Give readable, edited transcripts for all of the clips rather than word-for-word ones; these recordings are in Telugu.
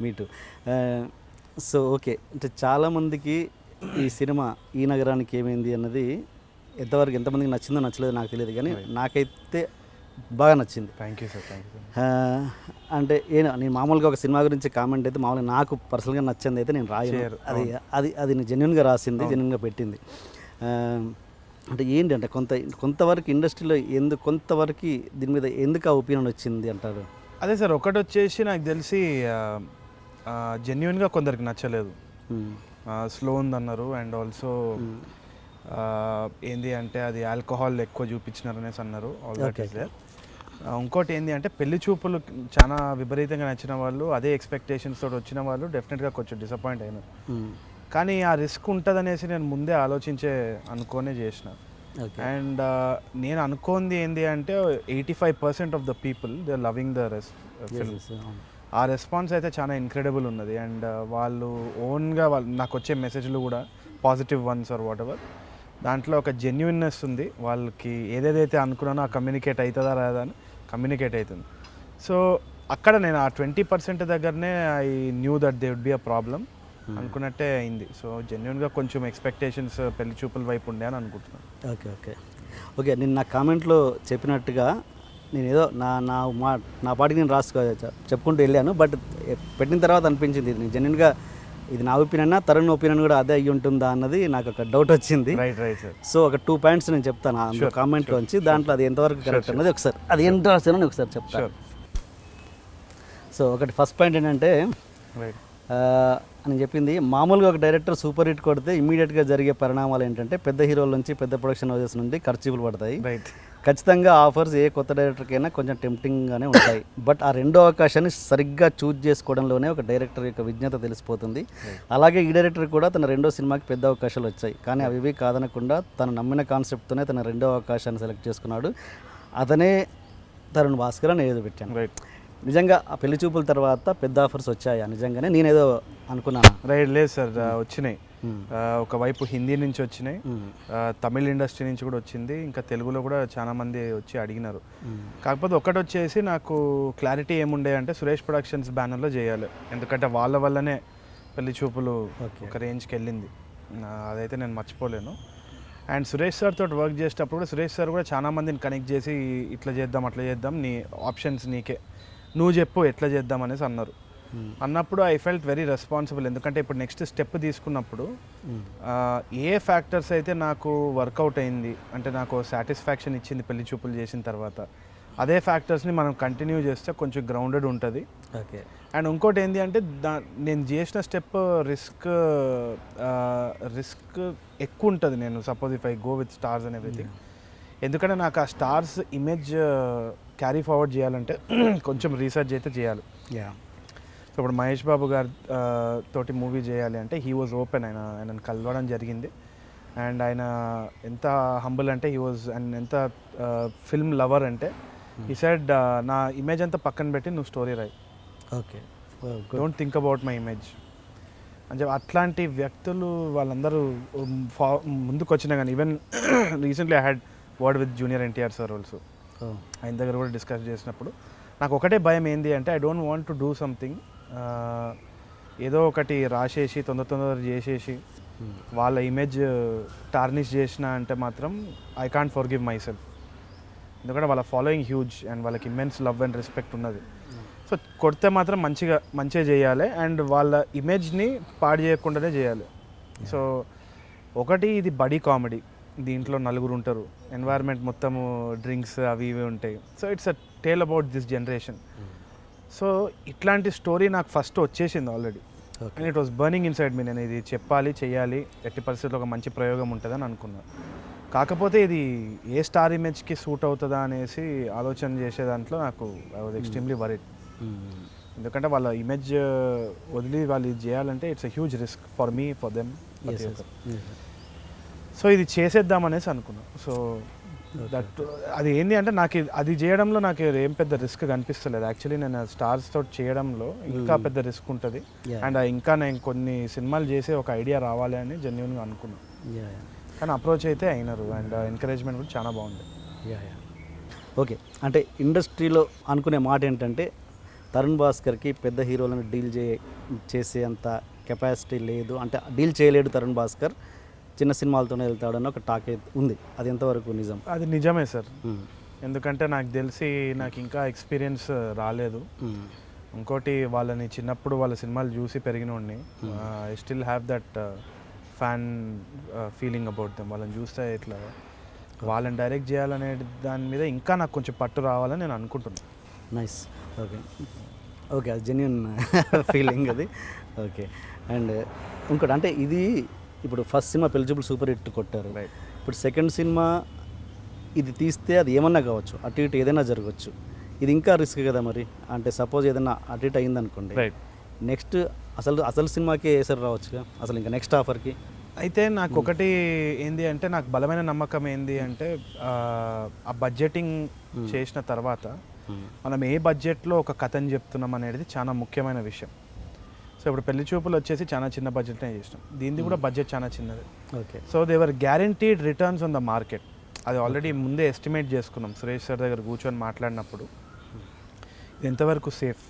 మీ టూ. సో ఓకే, అంటే చాలామందికి ఈ సినిమా ఈ నగరానికి ఏమైంది అన్నది ఎంతమందికి నచ్చిందో నచ్చలేదో నాకు తెలియదు, కానీ నాకైతే బాగా నచ్చింది. Thank you sir, thank you. అంటే నేను మామూలుగా ఒక సినిమా గురించి కామెంట్ అయితే మామూలుగా నాకు పర్సనల్గా నచ్చింది అయితే నేను రాయను. అది జెన్యున్గా రాసింది, జెన్యున్గా పెట్టింది. అంటే ఏంటి అంటే కొంతవరకు ఇండస్ట్రీలో కొంతవరకు దీని మీద ఎందుకు ఆ ఒపీనియన్ వచ్చింది అంటారు? అదే సార్, ఒకటి వచ్చేసి నాకు తెలిసి జెన్యున్గా కొందరికి నచ్చలేదు, స్లో ఉందన్నారు. అండ్ ఆల్సో ఏంది అంటే అది ఆల్కహాల్ ఎక్కువ చూపించినారు అనేసి అన్నారు. All that is there. ఇంకోటి ఏంటి అంటే పెళ్లి చూపులు చాలా విపరీతంగా నచ్చిన వాళ్ళు, అదే ఎక్స్పెక్టేషన్స్ తోటి వచ్చిన వాళ్ళు డెఫినెట్గా కొంచెం డిసప్పాయింట్ అయినారు. కానీ ఆ రిస్క్ ఉంటుందనేసి నేను ముందే అనుకోనే చేసిన. అండ్ నేను అనుకోంది ఏంటి అంటే 85% of the people they are loving the film. ఆ రెస్పాన్స్ అయితే చాలా ఇన్క్రెడిబుల్ ఉన్నది. అండ్ వాళ్ళు ఓన్గా నాకు వచ్చే మెసేజ్లు కూడా పాజిటివ్ వన్స్ ఆర్ వాట్ ఎవర్, దాంట్లో ఒక జెన్యున్నెస్ ఉంది. వాళ్ళకి ఏదేదైతే అనుకున్నానో ఆ కమ్యూనికేట్ అవుతుందా రాదా అని కమ్యూనికేట్ అవుతుంది. సో అక్కడ నేను ఆ 20% దగ్గరనే I knew that they would be a problem అనుకున్నట్టే అయింది. సో జెన్యున్గా కొంచెం ఎక్స్పెక్టేషన్స్ పెళ్లి చూపుల వైపు ఉండే అని అనుకుంటున్నాను. ఓకే నేను నా కామెంట్లో చెప్పినట్టుగా నేను ఏదో నా పాటికి నేను చెప్పుకుంటూ వెళ్ళాను. బట్ పెట్టిన తర్వాత అనిపించింది ఇది జెన్యున్గా ఇది నా ఒపీనియన్, తరుణ్ ఒపీనియన్ కూడా అదే అయ్యి ఉంటుందా అన్నది నాకు ఒక డౌట్ వచ్చింది. Right sir. సో ఒక 2 పాయింట్స్ నేను చెప్తాను అందులో కామెంట్లోంచి, దాంట్లో అది ఎంతవరకు కరెక్ట్ అన్నది ఒకసారి అది ఎంత రాసానని ఒకసారి చెప్తాను. సో ఒకటి ఫస్ట్ పాయింట్ ఏంటంటే అని చెప్పింది, మామూలుగా ఒక డైరెక్టర్ సూపర్ హిట్ కొడితే ఇమీడియట్గా జరిగే పరిణామాలు ఏంటంటే పెద్ద హీరోల నుంచి పెద్ద ప్రొడక్షన్ హౌసెస్ నుండి ఖర్చులు పడతాయి. ఖచ్చితంగా ఆఫర్స్ ఏ కొత్త డైరెక్టర్కైనా కొంచెం టెంప్టింగ్గానే ఉంటాయి. బట్ ఆ రెండో అవకాశాన్ని సరిగ్గా చూజ్ చేసుకోవడంలోనే ఒక డైరెక్టర్ యొక్క విజ్ఞత తెలిసిపోతుంది. అలాగే ఈ డైరెక్టర్ కూడా తన రెండో సినిమాకి పెద్ద అవకాశాలు వచ్చాయి, కానీ అవి కాదనకుండా తను నమ్మిన కాన్సెప్ట్తోనే తన రెండో అవకాశాన్ని సెలెక్ట్ చేసుకున్నాడు. అతనే తరుణ్ భాస్కర్ అని ఏదో పెట్టాను. నిజంగా ఆ పెళ్లి చూపుల తర్వాత పెద్ద ఆఫర్స్ వచ్చాయా? నిజంగానే నేనేదో అనుకున్నాను. లేదు సార్, వచ్చినాయి. ఒకవైపు హిందీ నుంచి వచ్చినాయి, తమిళ ఇండస్ట్రీ నుంచి కూడా వచ్చింది, ఇంకా తెలుగులో కూడా చాలా మంది వచ్చి అడిగినారు. కాకపోతే ఒకటి వచ్చేసి నాకు క్లారిటీ ఏముండే అంటే సురేష్ ప్రొడక్షన్స్ బ్యానర్లో చేయాలి, ఎందుకంటే వాళ్ళ వల్లనే పెళ్లి చూపులు ఒక రేంజ్కి వెళ్ళింది. అదైతే నేను మర్చిపోలేను. అండ్ సురేష్ సార్ తోటి వర్క్ చేసేటప్పుడు కూడా సురేష్ సార్ కూడా చాలా మందిని కనెక్ట్ చేసి ఇట్లా చేద్దాం అట్లా చేద్దాం, నీ ఆప్షన్స్ నీకే, నువ్వు చెప్పు ఎట్లా చేద్దాం అనేసి అన్నారు. అన్నప్పుడు ఐ ఫెల్ట్ వెరీ రెస్పాన్సిబుల్, ఎందుకంటే ఇప్పుడు నెక్స్ట్ స్టెప్ తీసుకున్నప్పుడు ఏ ఫ్యాక్టర్స్ అయితే నాకు వర్కౌట్ అయింది అంటే నాకు సాటిస్ఫాక్షన్ ఇచ్చింది పెళ్లి చూపులు చేసిన తర్వాత, అదే ఫ్యాక్టర్స్ని మనం కంటిన్యూ చేస్తే కొంచెం గ్రౌండెడ్ ఉంటుంది. ఓకే. అండ్ ఇంకోటి ఏంటి అంటే నేను చేసిన స్టెప్ రిస్క్ ఎక్కువ ఉంటుంది. నేను suppose if I go with stars and everything, ఎందుకంటే నాకు ఆ స్టార్స్ ఇమేజ్ క్యారీ ఫార్వర్డ్ చేయాలంటే కొంచెం రీసెర్చ్ అయితే చేయాలి. సో ఇప్పుడు మహేష్ బాబు గారి తోటి మూవీ చేయాలి అంటే హీ వాజ్ ఓపెన్, ఆయనను కలవడం జరిగింది. అండ్ ఆయన ఎంత హంబుల్ అంటే హీ వాజ్, అండ్ ఎంత ఫిల్మ్ లవర్ అంటే హీ సెడ్ నా ఇమేజ్ అంతా పక్కన పెట్టి నువ్వు స్టోరీ రాయి, okay, don't think about my image అని చెప్పి అట్లాంటి వ్యక్తులు వాళ్ళందరూ ముందుకు వచ్చినా కానీ even recently I had word with junior NTR sir also. ఆయన దగ్గర కూడా డిస్కస్ చేసినప్పుడు నాకు ఒకటే భయం ఏంది అంటే I don't want to do something, ఏదో ఒకటి రాసేసి తొందర చేసేసి వాళ్ళ ఇమేజ్ టార్నిష్ చేసిన అంటే మాత్రం I can't forgive my self, ఎందుకంటే వాళ్ళ ఫాలోయింగ్ హ్యూజ్ అండ్ వాళ్ళకి ఇమ్మెన్స్ లవ్ అండ్ రెస్పెక్ట్ ఉన్నది. సో కొడితే మాత్రం మంచిగా చేయాలి అండ్ వాళ్ళ ఇమేజ్ని పాడు చేయకుండానే చేయాలి. సో ఒకటి ఇది బడీ కామెడీ, దీంట్లో నలుగురు ఉంటారు, ఎన్వైర్న్మెంట్ మొత్తము డ్రింక్స్ అవి ఇవి ఉంటాయి. So it's a tale about this generation. So ఇట్లాంటి స్టోరీ నాకు ఫస్ట్ వచ్చేసింది already, and it was burning inside me. నేను ఇది చెప్పాలి చేయాలి, ఎట్టి పరిస్థితుల్లో ఒక మంచి ప్రయోగం ఉంటుందని అనుకున్నాను. కాకపోతే ఇది ఏ స్టార్ ఇమేజ్కి సూట్ అవుతుందా అనేసి ఆలోచన చేసే దాంట్లో నాకు ఐ వాజ్ ఎక్స్ట్రీమ్లీ వరీడ్, ఎందుకంటే వాళ్ళ ఇమేజ్ వదిలి వాళ్ళు ఇది చేయాలంటే it's a huge risk for me, for them. So ఇది చేసేద్దామనేసి అనుకున్నాను. సో దట్ అది ఏంటి అంటే నాకు అది చేయడంలో నాకు ఏం పెద్ద రిస్క్ కనిపిస్తలేదు. యాక్చువల్లీ నేను స్టార్స్ తోటి చేయడంలో ఇంకా పెద్ద రిస్క్ ఉంటుంది, అండ్ ఇంకా నేను కొన్ని సినిమాలు చేసే ఒక ఐడియా రావాలి అని జెన్యున్గా అనుకున్నాను. కానీ అప్రోచ్ అయితే అయినారు అండ్ ఎంకరేజ్మెంట్ కూడా చాలా బాగుంది. ఓకే, అంటే ఇండస్ట్రీలో అనుకునే మాట ఏంటంటే తరుణ్ భాస్కర్కి పెద్ద హీరోలను డీల్ చేసేంత కెపాసిటీ లేదు, అంటే డీల్ చేయలేడు తరుణ్ భాస్కర్, చిన్న సినిమాలతోనే వెళ్తాడని ఒక టాక్ ఉంది. అది ఎంతవరకు నిజం? అది నిజమే సార్. ఎందుకంటే నాకు తెలిసి నాకు ఇంకా ఎక్స్పీరియన్స్ రాలేదు. ఇంకోటి వాళ్ళని చిన్నప్పుడు వాళ్ళ సినిమాలు చూసి పెరిగినోడిని. I still have that fan feeling about them. వాళ్ళని చూస్తే ఇట్లా వాళ్ళని డైరెక్ట్ చేయాలనే దాని మీద ఇంకా నాకు కొంచెం పట్టు రావాలని నేను అనుకుంటున్నాను. నైస్. ఓకే ఓకే, అది జెన్యున్ ఫీలింగ్ అది. ఓకే. అండ్ ఇంకోటి అంటే ఇది ఇప్పుడు ఫస్ట్ సినిమా పెళ్లి చూపులు సూపర్ హిట్ కొట్టారు. ఇప్పుడు సెకండ్ సినిమా ఇది తీస్తే అది ఏమన్నా కావచ్చు, అటు ఇటు ఏదైనా జరగవచ్చు. ఇది ఇంకా రిస్క్ కదా మరి. అంటే సపోజ్ ఏదైనా అటు ఇటు అయిందనుకోండి, నెక్స్ట్ అసలు సినిమాకి వేసారు రావచ్చుగా అసలు ఇంకా నెక్స్ట్ ఆఫర్కి. అయితే నాకు ఒకటి ఏంది అంటే, నాకు బలమైన నమ్మకం ఏంది అంటే, ఆ బడ్జెటింగ్ చేసిన తర్వాత మనం ఏ బడ్జెట్లో ఒక కథని చెప్తున్నాం అనేది చాలా ముఖ్యమైన విషయం. సో ఇప్పుడు పెళ్లి చూపులు వచ్చేసి చాలా చిన్న బడ్జెట్నే చేసినాం, దీనిది కూడా బడ్జెట్ చాలా చిన్నది. Okay. So there are guaranteed returns on the market. అది ఆల్రెడీ ముందే ఎస్టిమేట్ చేసుకున్నాం. సురేష్ సార్ దగ్గర కూర్చొని మాట్లాడినప్పుడు ఇది ఎంతవరకు సేఫ్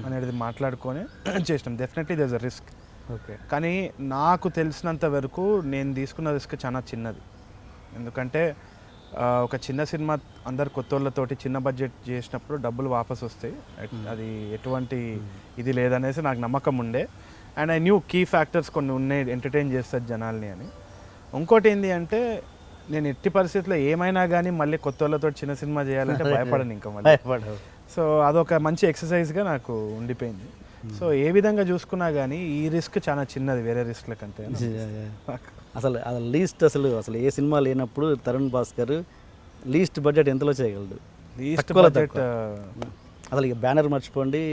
అనేది మాట్లాడుకొని చేసినాం. Definitely there is a risk. Okay. కానీ నాకు తెలిసినంత వరకు నేను తీసుకున్న రిస్క్ చాలా చిన్నది. ఎందుకంటే ఒక చిన్న సినిమా అందరు కొత్త వాళ్ళతోటి చిన్న బడ్జెట్ చేసినప్పుడు డబ్బులు వాపస్ వస్తాయి. అది ఎటువంటి ఇది లేదనేసి నాకు నమ్మకం ఉండే. And I knew key factors కొన్ని ఉన్నాయి, ఎంటర్టైన్ చేస్తుంది జనాల్ని అని. ఇంకోటి ఏంటి అంటే, నేను ఎట్టి పరిస్థితుల్లో ఏమైనా కానీ మళ్ళీ కొత్త వాళ్ళతో చిన్న సినిమా చేయాలంటే భయపడను ఇంకా మళ్ళీ. సో అదొక మంచి ఎక్సర్సైజ్గా నాకు ఉండిపోయింది. సో ఏ విధంగా చూసుకున్నా కానీ ఈ రిస్క్ చాలా చిన్నది వేరే రిస్క్ల కంటే. అసలు అసలు ఏ సినిమా లేనప్పుడు తరుణ్ భాస్కర్ లీస్ట్ బడ్జెట్ ఎంతలో చేయగలడు? లీస్ట్ బడ్జెట్ అసలు ఇక బ్యానర్ మర్చిపోండి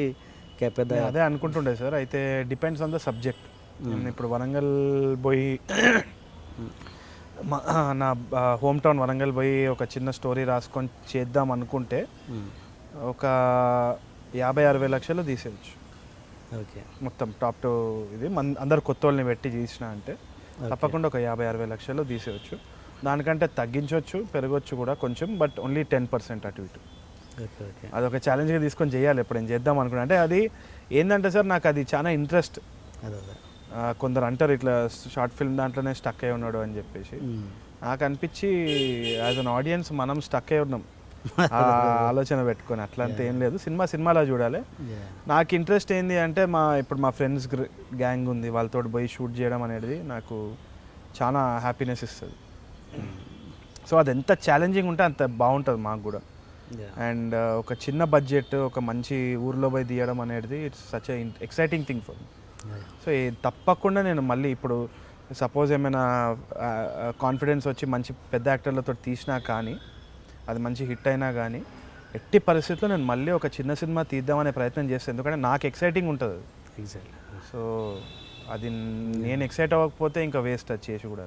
పెద్ద అదే అనుకుంటుండే సార్. అయితే డిపెండ్స్ ఆన్ ద సబ్జెక్ట్. నేను ఇప్పుడు వరంగల్ పోయి నా హోమ్ టౌన్ వరంగల్ పోయి ఒక చిన్న స్టోరీ రాసుకొని చేద్దాం అనుకుంటే ఒక 50-60 లక్షలు తీసేయచ్చు. ఓకే. మొత్తం టాప్ టు ఇది అందరు కొత్త వాళ్ళని పెట్టి తీసిన అంటే తప్పకుండా ఒక 50-60 లక్షలు తీసేయచ్చు. దానికంటే తగ్గించవచ్చు, పెరగవచ్చు కూడా కొంచెం, బట్ ఓన్లీ 10% అటు ఇటు. అదొక ఛాలెంజ్గా తీసుకొని చేయాలి ఎప్పుడైనా చేద్దాం అనుకున్నా. అంటే అది ఏంటంటే సార్, నాకు అది చాలా ఇంట్రెస్ట్. కొందరు అంటారు ఇట్లా షార్ట్ ఫిల్మ్ దాంట్లోనే స్టక్ అయి ఉన్నాడు అని చెప్పేసి. నాకు అనిపించి యాజ్ అన్ ఆడియన్స్ మనం స్టక్ అయి ఉన్నాం ఆలోచన పెట్టుకొని. అట్లా అంతా ఏం లేదు, సినిమాలా చూడాలి. నాకు ఇంట్రెస్ట్ ఏంది అంటే, ఇప్పుడు మా ఫ్రెండ్స్ గ్యాంగ్ ఉంది, వాళ్ళతో పోయి షూట్ చేయడం అనేది నాకు చాలా హ్యాపీనెస్ ఇస్తుంది. సో అది ఎంత ఛాలెంజింగ్ ఉంటే అంత బాగుంటుంది మాకు కూడా. అండ్ ఒక చిన్న బడ్జెట్ ఒక మంచి ఊర్లో పోయి తీయడం అనేది it's such a exciting thing for me. So తప్పకుండా నేను మళ్ళీ ఇప్పుడు సపోజ్ ఏమైనా కాన్ఫిడెన్స్ వచ్చి మంచి పెద్ద యాక్టర్లతో తీసినా కానీ, అది మంచి హిట్ అయినా కానీ, ఎట్టి పరిస్థితుల్లో నేను మళ్ళీ ఒక చిన్న సినిమా తీద్దామనే ప్రయత్నం చేస్తాను. ఎందుకంటే నాకు ఎక్సైటింగ్ ఉంటుంది అది. ఎగ్జాక్ట్లీ. సో అది నేను ఎక్సైట్ అవ్వకపోతే ఇంకా వేస్ట్ అది చేసి కూడా.